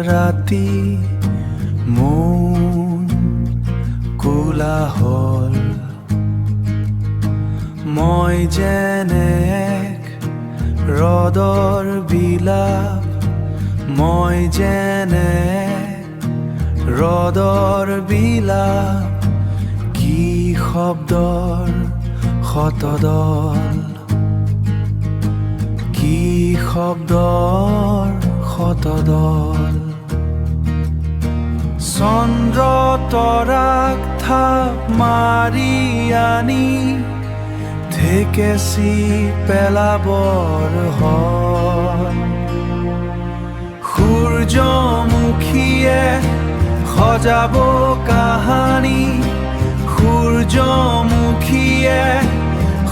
ৰাতি মন কোলাহল মই যেনে এক ৰদৰ বিলাপ মই যেনে ৰদৰ বিলাপ কি শব্দৰ শতদল কি শব্দৰ শতদল চন্দ্ৰ তৰাক থাপ মাৰি আনি ঠেকেচি পেলাবৰ হয় সূৰ্যমুখীয়ে সজাব কাহানী সূৰ্যমুখীয়ে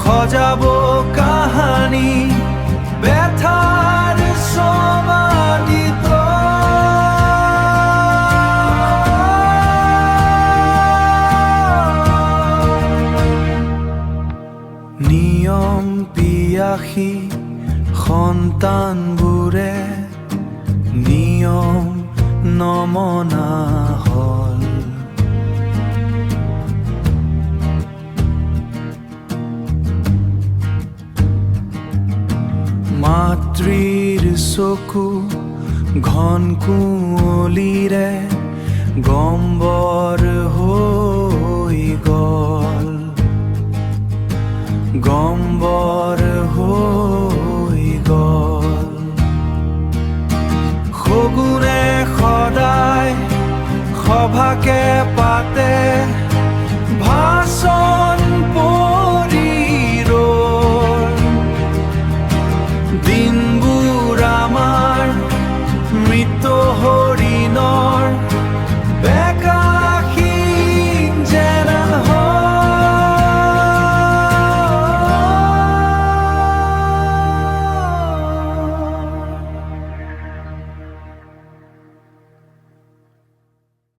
সজাব কাহানী ব্যথাৰ সমাধিত নিয়ম পিয়াসী সন্তানবোৰে নিয়ম নমনা হ'ল মাতৃৰ চকু ঘন কুঁৱলীৰে গম্বৰ হৈ গ'ল গম্বৰ হৈ গ'ল শগুনে সদায় সভাকে পাতে